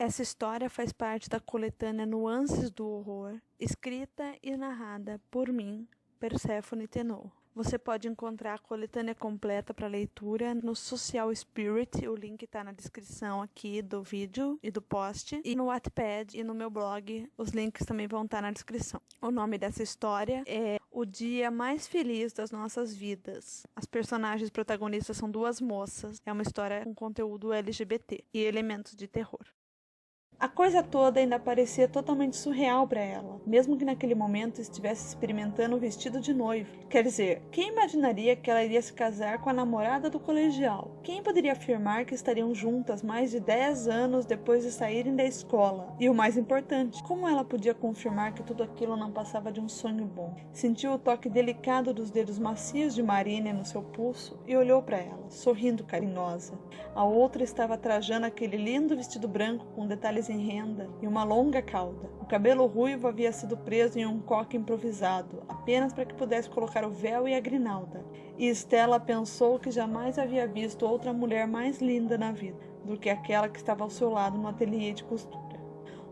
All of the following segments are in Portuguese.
Essa história faz parte da coletânea Nuances do Horror, escrita e narrada por mim, Perséfone Tenor. Você pode encontrar a coletânea completa para leitura no Social Spirit, o link está na descrição aqui do vídeo e do post, e no Wattpad e no meu blog, os links também vão estar na descrição. O nome dessa história é O Dia Mais Feliz das Nossas Vidas. As personagens protagonistas são duas moças, é uma história com conteúdo LGBT e elementos de terror. A coisa toda ainda parecia totalmente surreal para ela, mesmo que naquele momento estivesse experimentando o vestido de noiva. Quer dizer, quem imaginaria que ela iria se casar com a namorada do colegial? Quem poderia afirmar que estariam juntas mais de 10 anos depois de saírem da escola? E o mais importante, como ela podia confirmar que tudo aquilo não passava de um sonho bom? Sentiu o toque delicado dos dedos macios de Marina no seu pulso e olhou para ela, sorrindo carinhosa. A outra estava trajando aquele lindo vestido branco com detalhes em renda e uma longa cauda. O cabelo ruivo havia sido preso em um coque improvisado, apenas para que pudesse colocar o véu e a grinalda. E Stella pensou que jamais havia visto outra mulher mais linda na vida do que aquela que estava ao seu lado no ateliê de costura.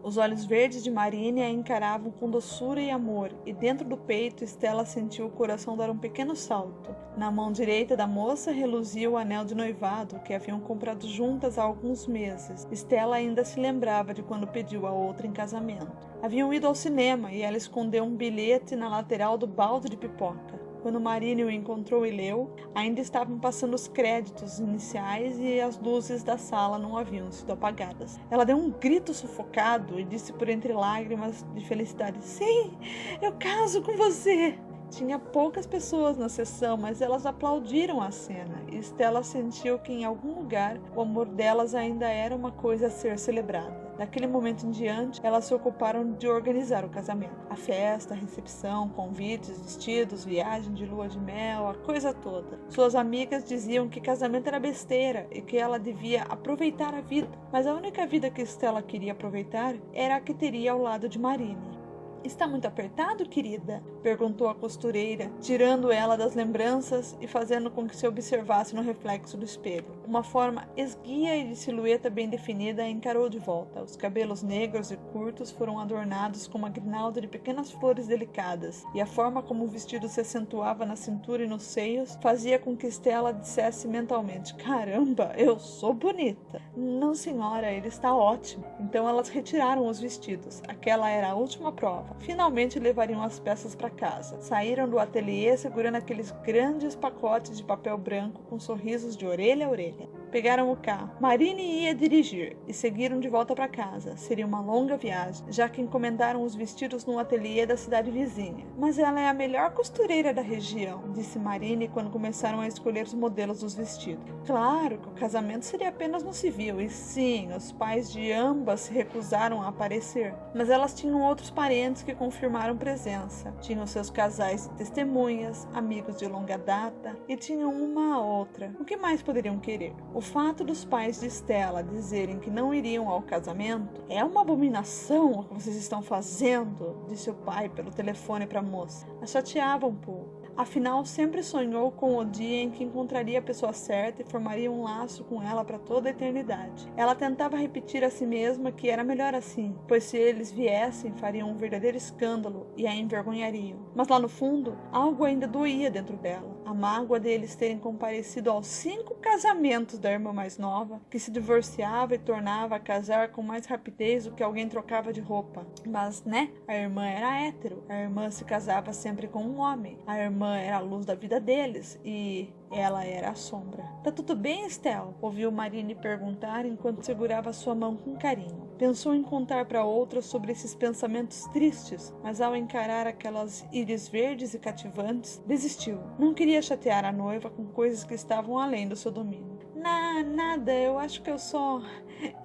Os olhos verdes de Marine a encaravam com doçura e amor, e dentro do peito Stella sentiu o coração dar um pequeno salto. Na mão direita da moça reluzia o anel de noivado que haviam comprado juntas há alguns meses. Stella ainda se lembrava de quando pediu a outra em casamento. Haviam ido ao cinema e ela escondeu um bilhete na lateral do balde de pipoca. Quando Marine o encontrou e leu, ainda estavam passando os créditos iniciais e as luzes da sala não haviam sido apagadas. Ela deu um grito sufocado e disse por entre lágrimas de felicidade: "Sim, eu caso com você!" Tinha poucas pessoas na sessão, mas elas aplaudiram a cena, e Stella sentiu que em algum lugar o amor delas ainda era uma coisa a ser celebrada. Daquele momento em diante, elas se ocuparam de organizar o casamento. A festa, a recepção, convites, vestidos, viagem de lua de mel, a coisa toda. Suas amigas diziam que casamento era besteira e que ela devia aproveitar a vida. Mas a única vida que Stella queria aproveitar era a que teria ao lado de Marine. "Está muito apertado, querida?" perguntou a costureira, tirando ela das lembranças e fazendo com que se observasse no reflexo do espelho. Uma forma esguia e de silhueta bem definida a encarou de volta. Os cabelos negros e curtos foram adornados com uma grinalda de pequenas flores delicadas, e a forma como o vestido se acentuava na cintura e nos seios fazia com que Stella dissesse mentalmente: "Caramba, eu sou bonita." "Não, senhora, ele está ótimo." Então elas retiraram os vestidos. Aquela era a última prova. Finalmente levariam as peças para casa. Saíram do ateliê segurando aqueles grandes pacotes de papel branco com sorrisos de orelha a orelha. Pegaram o carro. Marine ia dirigir e seguiram de volta para casa. Seria uma longa viagem, já que encomendaram os vestidos no ateliê da cidade vizinha. "Mas ela é a melhor costureira da região", disse Marine quando começaram a escolher os modelos dos vestidos. Claro que o casamento seria apenas no civil, e sim, os pais de ambas se recusaram a aparecer. Mas elas tinham outros parentes que confirmaram presença. Tinham seus casais de testemunhas, amigos de longa data, e tinham uma a outra. O que mais poderiam querer? O fato dos pais de Stella dizerem que não iriam ao casamento: "É uma abominação o que vocês estão fazendo", disse o pai pelo telefone para a moça. A chateava um pouco. Afinal, sempre sonhou com o dia em que encontraria a pessoa certa e formaria um laço com ela para toda a eternidade. Ela tentava repetir a si mesma que era melhor assim, pois se eles viessem, fariam um verdadeiro escândalo e a envergonhariam. Mas lá no fundo, algo ainda doía dentro dela. A mágoa deles terem comparecido aos 5 casamentos da irmã mais nova, que se divorciava e tornava a casar com mais rapidez do que alguém trocava de roupa. Mas, a irmã era hétero, a irmã se casava sempre com um homem, a irmã era a luz da vida deles e ela era a sombra. "Tá tudo bem, Stella?" ouviu Marine perguntar enquanto segurava sua mão com carinho. Pensou em contar para outra sobre esses pensamentos tristes, mas ao encarar aquelas íris verdes e cativantes, desistiu. Não queria chatear a noiva com coisas que estavam além do seu domínio. Nada, eu acho que eu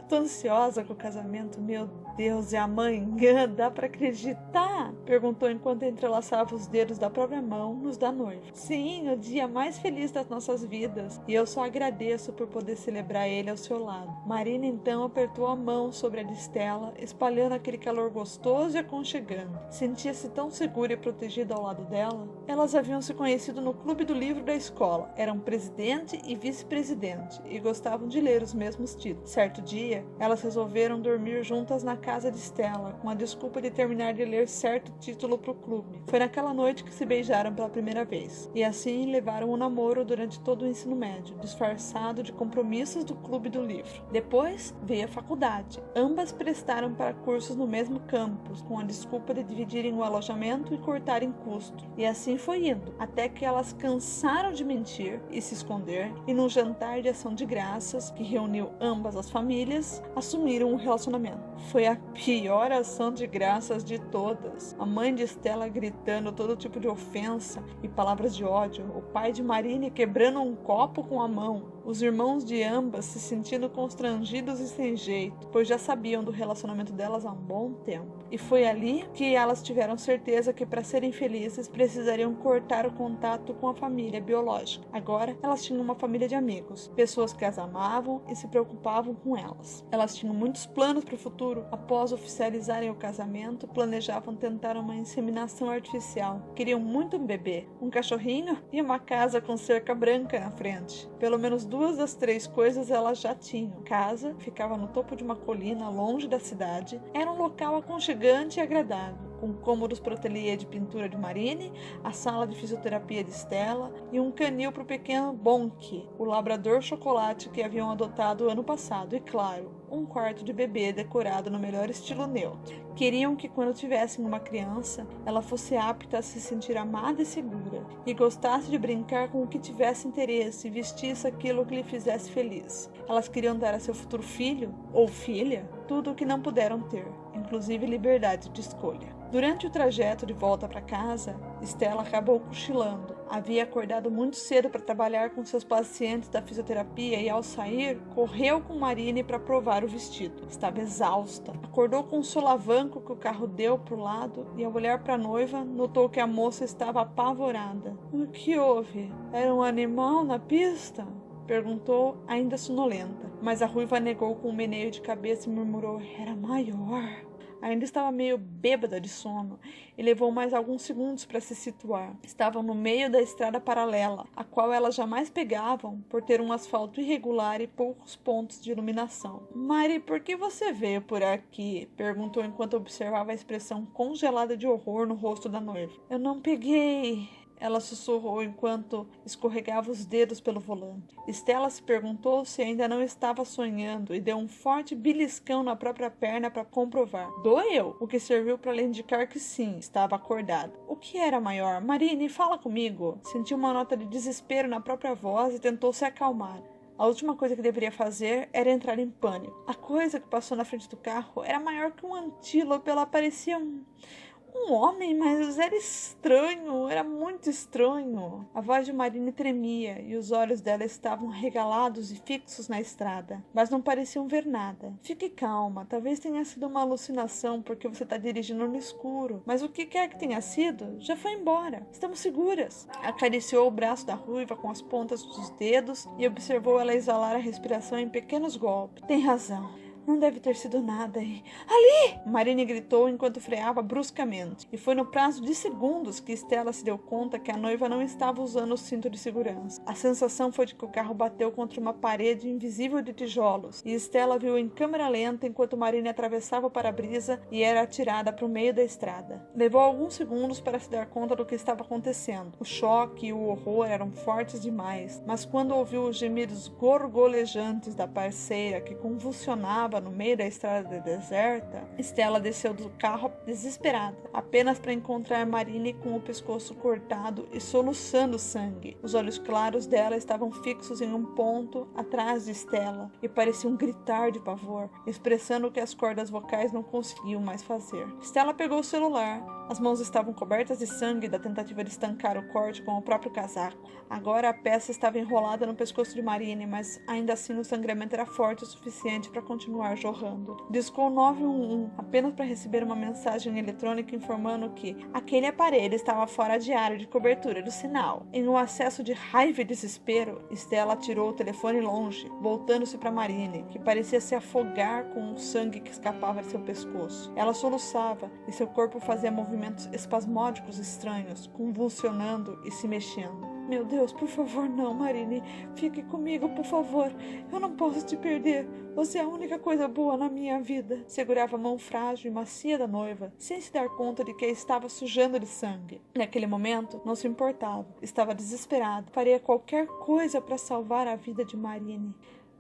tô ansiosa com o casamento." "Meu Deus, é amanhã, dá pra acreditar?" perguntou enquanto entrelaçava os dedos da própria mão nos da noiva. "Sim, o dia mais feliz das nossas vidas, e eu só agradeço por poder celebrar ele ao seu lado." Marina então apertou a mão sobre a de Stella, espalhando aquele calor gostoso e aconchegante. Sentia-se tão segura e protegida ao lado dela. Elas haviam se conhecido no clube do livro da escola, eram presidente e vice-presidente, e gostavam de ler os mesmos títulos. Certo certo dia, elas resolveram dormir juntas na casa de Stella, com a desculpa de terminar de ler certo título para o clube. Foi naquela noite que se beijaram pela primeira vez, e assim levaram o namoro durante todo o ensino médio, disfarçado de compromissos do clube do livro. Depois veio a faculdade. Ambas prestaram para cursos no mesmo campus, com a desculpa de dividirem o alojamento e cortarem custo. E assim foi indo, até que elas cansaram de mentir e se esconder, e num jantar de ação de graças, que reuniu ambas as famílias, assumiram um relacionamento. Foi a pior ação de graças de todas. A mãe de Stella gritando todo tipo de ofensa e palavras de ódio, o pai de Marine quebrando um copo com a mão, os irmãos de ambas se sentindo constrangidos e sem jeito, pois já sabiam do relacionamento delas há um bom tempo. E foi ali que elas tiveram certeza que para serem felizes precisariam cortar o contato com a família biológica. Agora elas tinham uma família de amigos, pessoas que as amavam e se preocupavam com elas. Elas tinham muitos planos para o futuro. Após oficializarem o casamento, planejavam tentar uma inseminação artificial. Queriam muito um bebê, um cachorrinho e uma casa com cerca branca na frente. Pelo menos 2 das 3 coisas elas já tinham. Casa ficava no topo de uma colina, longe da cidade. Era um local aconchegante e agradável, com cômodos para o ateliê de pintura de Marine, a sala de fisioterapia de Stella e um canil para o pequeno Bonk, o labrador chocolate que haviam adotado ano passado, e claro, um quarto de bebê decorado no melhor estilo neutro. Queriam que quando tivessem uma criança, ela fosse apta a se sentir amada e segura, e gostasse de brincar com o que tivesse interesse e vestisse aquilo que lhe fizesse feliz. Elas queriam dar a seu futuro filho, ou filha, tudo o que não puderam ter, inclusive liberdade de escolha. Durante o trajeto de volta para casa, Stella acabou cochilando. Havia acordado muito cedo para trabalhar com seus pacientes da fisioterapia e, ao sair, correu com Marine para provar o vestido. Estava exausta. Acordou com um solavanco que o carro deu para o lado e, ao olhar para a noiva, notou que a moça estava apavorada. O que houve? Era um animal na pista? Perguntou, ainda sonolenta. Mas a ruiva negou com um meneio de cabeça e murmurou: era maior. Ainda estava meio bêbada de sono e levou mais alguns segundos para se situar. Estavam no meio da estrada paralela, a qual elas jamais pegavam por ter um asfalto irregular e poucos pontos de iluminação. Mari, por que você veio por aqui? Perguntou enquanto observava a expressão congelada de horror no rosto da noiva. Eu não peguei... Ela sussurrou enquanto escorregava os dedos pelo volante. Stella se perguntou se ainda não estava sonhando e deu um forte beliscão na própria perna para comprovar. Doeu, o que serviu para lhe indicar que sim, estava acordada. O que era maior? Marine, fala comigo. Sentiu uma nota de desespero na própria voz e tentou se acalmar. A última coisa que deveria fazer era entrar em pânico. A coisa que passou na frente do carro era maior que um antílope. Ela parecia um homem, mas era estranho, era muito estranho. A voz de Marine tremia e os olhos dela estavam regalados e fixos na estrada, mas não pareciam ver nada. Fique calma, talvez tenha sido uma alucinação porque você está dirigindo no escuro, mas o que quer que tenha sido, já foi embora. Estamos seguras. Acariciou o braço da ruiva com as pontas dos dedos e observou ela exalar a respiração em pequenos golpes. Tem razão. Não deve ter sido nada. Ali! Marine gritou enquanto freava bruscamente. E foi no prazo de segundos que Stella se deu conta que a noiva não estava usando o cinto de segurança. A sensação foi de que o carro bateu contra uma parede invisível de tijolos. E Stella viu em câmera lenta enquanto Marine atravessava o para-brisa e era atirada para o meio da estrada. Levou alguns segundos para se dar conta do que estava acontecendo. O choque e o horror eram fortes demais. Mas quando ouviu os gemidos gorgolejantes da parceira que convulsionava no meio da estrada deserta, Stella desceu do carro desesperada, apenas para encontrar Marine com o pescoço cortado e soluçando sangue. Os olhos claros dela estavam fixos em um ponto atrás de Stella e pareciam gritar de pavor, expressando o que as cordas vocais não conseguiam mais fazer. Stella pegou o celular. As mãos estavam cobertas de sangue da tentativa de estancar o corte com o próprio casaco. Agora a peça estava enrolada no pescoço de Marine, mas ainda assim o sangramento era forte o suficiente para continuar jorrando. Discou 911, apenas para receber uma mensagem eletrônica informando que aquele aparelho estava fora de área de cobertura do sinal. Em um acesso de raiva e desespero, Stella tirou o telefone longe, voltando-se para Marine, que parecia se afogar com o sangue que escapava de seu pescoço. Ela soluçava e seu corpo fazia movimentos espasmódicos estranhos, convulsionando e se mexendo. Meu Deus, por favor, não, Marine. Fique comigo, por favor. Eu não posso te perder. Você é a única coisa boa na minha vida. Segurava a mão frágil e macia da noiva, sem se dar conta de que a estava sujando de sangue. Naquele momento, não se importava. Estava desesperado. Faria qualquer coisa para salvar a vida de Marine.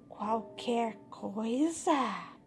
Qualquer coisa?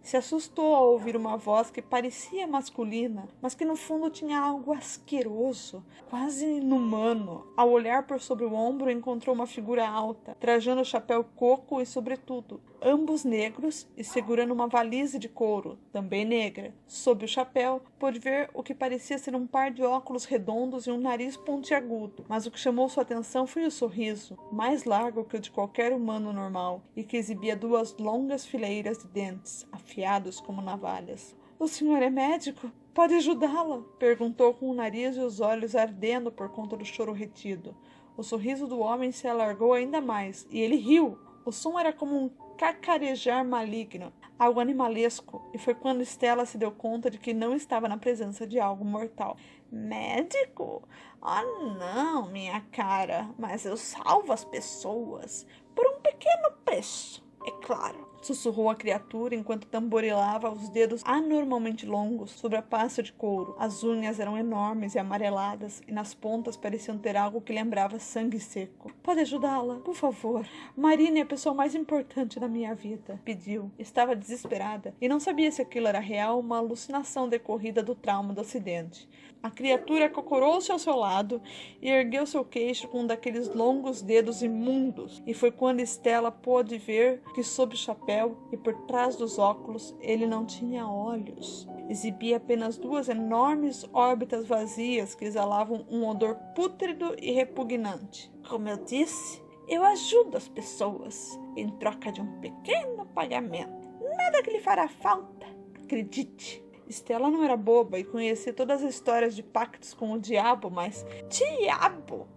Se assustou ao ouvir uma voz que parecia masculina, mas que no fundo tinha algo asqueroso, quase inumano. Ao olhar por sobre o ombro, encontrou uma figura alta, trajando chapéu coco e sobretudo, ambos negros e segurando uma valise de couro, também negra. Sob o chapéu, pôde ver o que parecia ser um par de óculos redondos e um nariz pontiagudo, mas o que chamou sua atenção foi o sorriso, mais largo que o de qualquer humano normal, e que exibia duas longas fileiras de dentes, afiados como navalhas. O senhor é médico? Pode ajudá-la? Perguntou com o nariz e os olhos ardendo por conta do choro retido. O sorriso do homem se alargou ainda mais, e ele riu. O som era como um cacarejar maligno, algo animalesco, e foi quando Stella se deu conta de que não estava na presença de algo mortal. Médico? Oh não, minha cara, mas eu salvo as pessoas por um pequeno preço, é claro. Sussurrou a criatura enquanto tamborilava os dedos anormalmente longos sobre a pasta de couro. As unhas eram enormes e amareladas, e nas pontas pareciam ter algo que lembrava sangue seco. Pode ajudá-la, por favor. Marine é a pessoa mais importante da minha vida, pediu. Estava desesperada e não sabia se aquilo era real ou uma alucinação decorrida do trauma do acidente. A criatura cocorou-se ao seu lado e ergueu seu queixo com um daqueles longos dedos imundos. E foi quando Stella pôde ver que sob o chapéu e por trás dos óculos ele não tinha olhos. Exibia apenas duas enormes órbitas vazias que exalavam um odor pútrido e repugnante. Como eu disse, eu ajudo as pessoas em troca de um pequeno pagamento. Nada que lhe fará falta, acredite. Stella não era boba e conhecia todas as histórias de pactos com o diabo, mas... Diabo!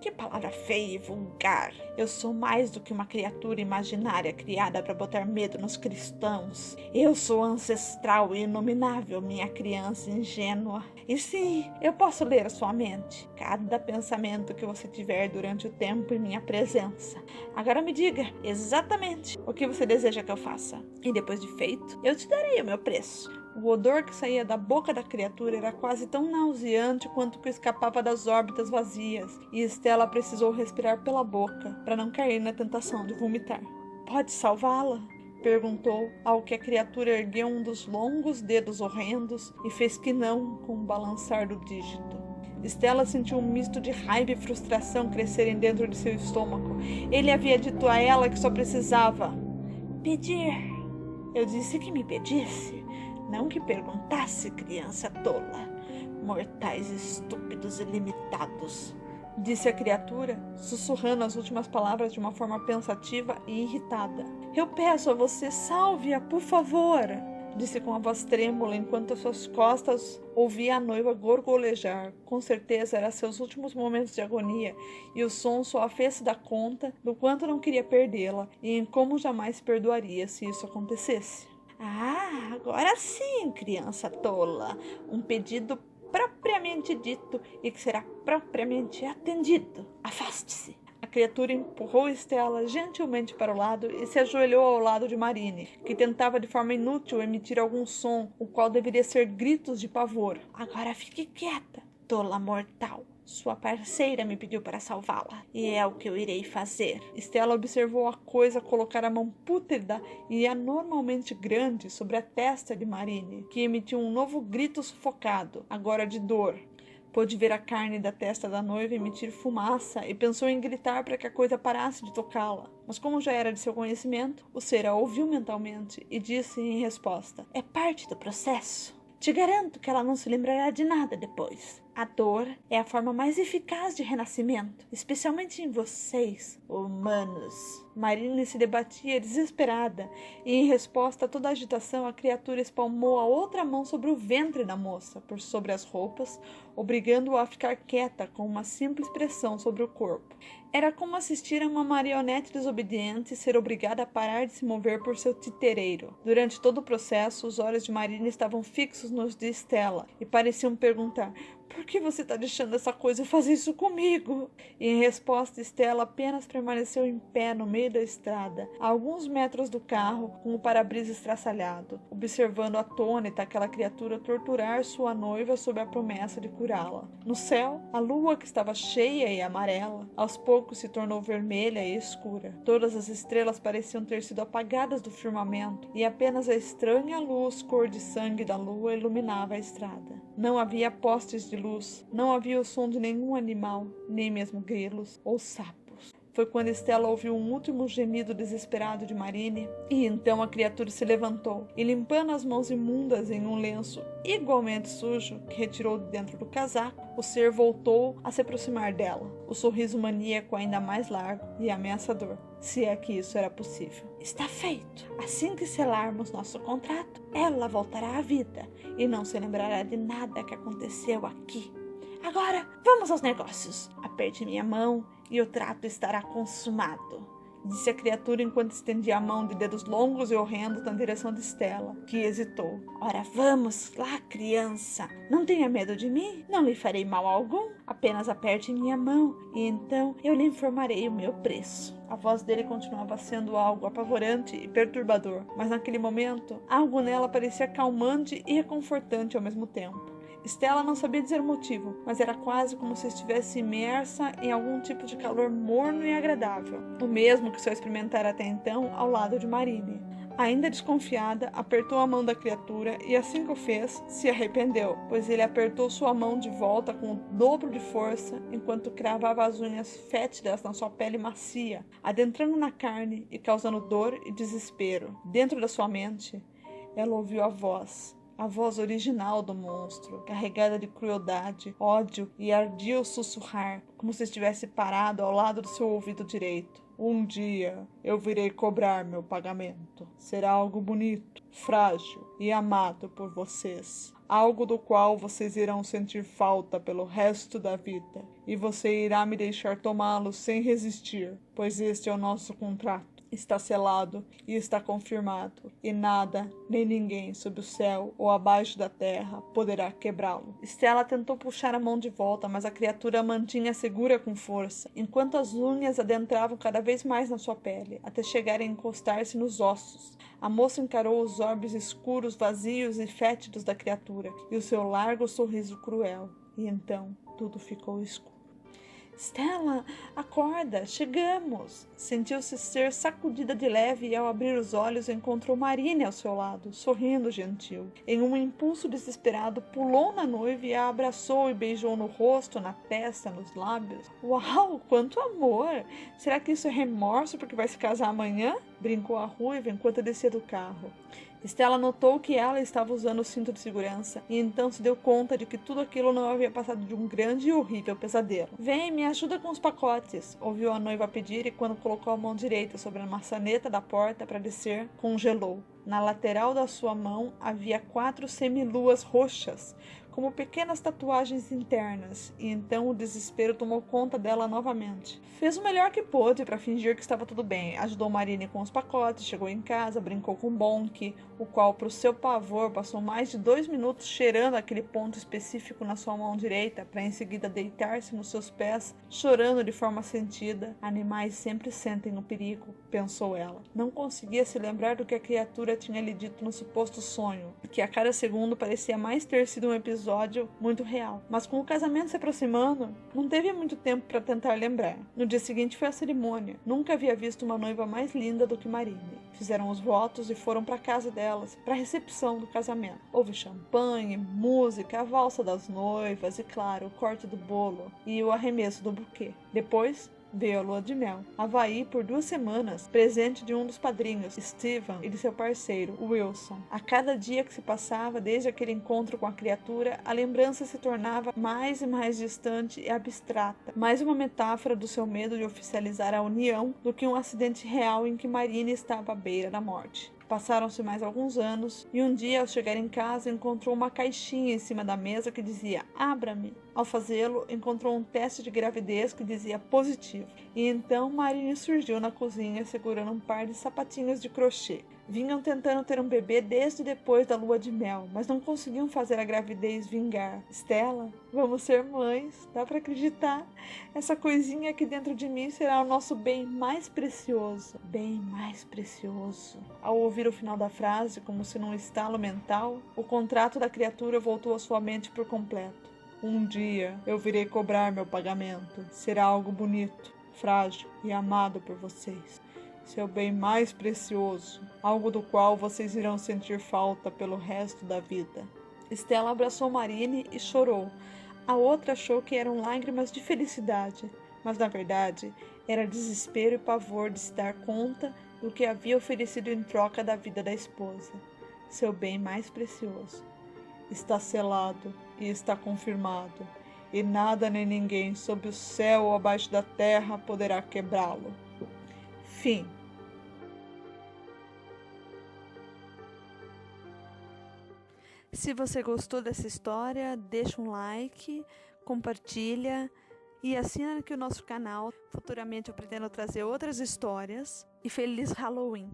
Que palavra feia e vulgar. Eu sou mais do que uma criatura imaginária criada para botar medo nos cristãos. Eu sou ancestral e inominável, minha criança ingênua. E sim, eu posso ler a sua mente. Cada pensamento que você tiver durante o tempo em minha presença. Agora me diga exatamente o que você deseja que eu faça. E depois de feito, eu te darei o meu preço. O odor que saía da boca da criatura era quase tão nauseante quanto o que escapava das órbitas vazias, e Stella precisou respirar pela boca para não cair na tentação de vomitar. Pode salvá-la? Perguntou, ao que a criatura ergueu um dos longos dedos horrendos e fez que não com o balançar do dígito. Stella sentiu um misto de raiva e frustração crescerem dentro de seu estômago. Ele havia dito a ela que só precisava pedir. Eu disse que me pedisse. Não que perguntasse, criança tola. Mortais estúpidos e limitados, disse a criatura, sussurrando as últimas palavras de uma forma pensativa e irritada. Eu peço a você, salve-a, por favor, disse com a voz trêmula, enquanto as suas costas ouvia a noiva gorgolejar. Com certeza eram seus últimos momentos de agonia, e o som só a fez se dar conta do quanto não queria perdê-la, e em como jamais perdoaria se isso acontecesse. Ah, agora sim, criança tola. Um pedido propriamente dito e que será propriamente atendido. Afaste-se. A criatura empurrou Stella gentilmente para o lado e se ajoelhou ao lado de Marine, que tentava de forma inútil emitir algum som, o qual deveria ser gritos de pavor. Agora fique quieta, tola mortal. Sua parceira me pediu para salvá-la, e é o que eu irei fazer. Stella observou a coisa colocar a mão pútrida e anormalmente grande sobre a testa de Marine, que emitiu um novo grito sufocado, agora de dor. Pôde ver a carne da testa da noiva emitir fumaça e pensou em gritar para que a coisa parasse de tocá-la. Mas como já era de seu conhecimento, o ser a ouviu mentalmente e disse em resposta: é parte do processo. Te garanto que ela não se lembrará de nada depois. A dor é a forma mais eficaz de renascimento, especialmente em vocês, humanos. Marine se debatia desesperada, e em resposta a toda a agitação, a criatura espalmou a outra mão sobre o ventre da moça, por sobre as roupas, obrigando-a a ficar quieta com uma simples pressão sobre o corpo. Era como assistir a uma marionete desobediente ser obrigada a parar de se mover por seu titereiro. Durante todo o processo, os olhos de Marine estavam fixos nos de Stella, e pareciam perguntar: Por que você está deixando essa coisa fazer isso comigo? E em resposta, Stella apenas permaneceu em pé no meio da estrada, a alguns metros do carro, com o para-brisa estraçalhado, observando atônita aquela criatura torturar sua noiva sob a promessa de curá-la. No céu, a lua, que estava cheia e amarela, aos poucos se tornou vermelha e escura. Todas as estrelas pareciam ter sido apagadas do firmamento, e apenas a estranha luz cor de sangue da lua iluminava a estrada. Não havia postes de luz, não havia o som de nenhum animal, nem mesmo grilos ou sapos. Foi quando Stella ouviu um último gemido desesperado de Marine, e então a criatura se levantou, e limpando as mãos imundas em um lenço igualmente sujo, que retirou de dentro do casaco, o ser voltou a se aproximar dela, o sorriso maníaco ainda mais largo e ameaçador, se é que isso era possível. Está feito. Assim que selarmos nosso contrato, ela voltará à vida, e não se lembrará de nada que aconteceu aqui. Agora, vamos aos negócios. Aperte minha mão e o trato estará consumado, disse a criatura enquanto estendia a mão de dedos longos e horrendos na direção de Stella, que hesitou. Ora, vamos lá, criança. Não tenha medo de mim. Não lhe farei mal algum. Apenas aperte minha mão e então eu lhe informarei o meu preço. A voz dele continuava sendo algo apavorante e perturbador, mas naquele momento, algo nela parecia calmante e reconfortante ao mesmo tempo. Stella não sabia dizer o motivo, mas era quase como se estivesse imersa em algum tipo de calor morno e agradável, o mesmo que só experimentara até então ao lado de Marine. Ainda desconfiada, apertou a mão da criatura e assim que o fez, se arrependeu, pois ele apertou sua mão de volta com o dobro de força, enquanto cravava as unhas fétidas na sua pele macia, adentrando na carne e causando dor e desespero. Dentro da sua mente, ela ouviu a voz original do monstro, carregada de crueldade, ódio e ardio sussurrar, como se estivesse parado ao lado do seu ouvido direito. Um dia eu virei cobrar meu pagamento. Será algo bonito, frágil e amado por vocês. Algo do qual vocês irão sentir falta pelo resto da vida. E você irá me deixar tomá-lo sem resistir, pois este é o nosso contrato. Está selado e está confirmado, e nada, nem ninguém sob o céu ou abaixo da terra poderá quebrá-lo. Stella tentou puxar a mão de volta, mas a criatura a mantinha segura com força, enquanto as unhas adentravam cada vez mais na sua pele, até chegarem a encostar-se nos ossos. A moça encarou os orbes escuros, vazios e fétidos da criatura, e o seu largo sorriso cruel, e então tudo ficou escuro. Stella, acorda, chegamos! Sentiu-se ser sacudida de leve e ao abrir os olhos encontrou Marine ao seu lado, sorrindo gentil. Em um impulso desesperado, pulou na noiva e a abraçou e beijou no rosto, na testa, nos lábios. Uau, quanto amor! Será que isso é remorso porque vai se casar amanhã? Brincou a ruiva enquanto descia do carro. Stella notou que ela estava usando o cinto de segurança e então se deu conta de que tudo aquilo não havia passado de um grande e horrível pesadelo. Vem, me ajuda com os pacotes, ouviu a noiva pedir e quando colocou a mão direita sobre a maçaneta da porta para descer, congelou. Na lateral da sua mão havia 4 semiluas roxas, como pequenas tatuagens internas, e então o desespero tomou conta dela novamente. Fez o melhor que pôde para fingir que estava tudo bem. Ajudou Marine com os pacotes, chegou em casa, brincou com Bonk, o qual, para o seu pavor, passou mais de 2 minutos cheirando aquele ponto específico na sua mão direita, para em seguida deitar-se nos seus pés, chorando de forma sentida. Animais sempre sentem o perigo, pensou ela. Não conseguia se lembrar do que a criatura tinha lhe dito no suposto sonho, que a cada segundo parecia mais ter sido um episódio muito real. Mas com o casamento se aproximando, não teve muito tempo para tentar lembrar. No dia seguinte foi a cerimônia. Nunca havia visto uma noiva mais linda do que Marine. Fizeram os votos e foram para a casa delas, para a recepção do casamento. Houve champanhe, música, a valsa das noivas e, claro, o corte do bolo e o arremesso do buquê. Depois veio a lua de mel. Havaí por 2 semanas, presente de um dos padrinhos, Steven, e de seu parceiro, Wilson. A cada dia que se passava, desde aquele encontro com a criatura, a lembrança se tornava mais e mais distante e abstrata. Mais uma metáfora do seu medo de oficializar a união do que um acidente real em que Marine estava à beira da morte. Passaram-se mais alguns anos e um dia, ao chegar em casa, encontrou uma caixinha em cima da mesa que dizia "Abra-me". Ao fazê-lo, encontrou um teste de gravidez que dizia positivo. E então Marine surgiu na cozinha segurando um par de sapatinhos de crochê. Vinham tentando ter um bebê desde depois da lua de mel, mas não conseguiam fazer a gravidez vingar. Stella, vamos ser mães, dá pra acreditar? Essa coisinha aqui dentro de mim será o nosso bem mais precioso. Bem mais precioso. Ao ouvir o final da frase, como se num estalo mental, o contrato da criatura voltou à sua mente por completo. Um dia eu virei cobrar meu pagamento. Será algo bonito, frágil e amado por vocês. Seu bem mais precioso, algo do qual vocês irão sentir falta pelo resto da vida. Stella abraçou Marine e chorou. A outra achou que eram lágrimas de felicidade, mas na verdade era desespero e pavor de se dar conta do que havia oferecido em troca da vida da esposa. Seu bem mais precioso. Está selado e está confirmado, e nada nem ninguém sob o céu ou abaixo da terra poderá quebrá-lo. Fim. Se você gostou dessa história, deixa um like, compartilha e assina aqui o nosso canal. Futuramente eu pretendo trazer outras histórias. E feliz Halloween!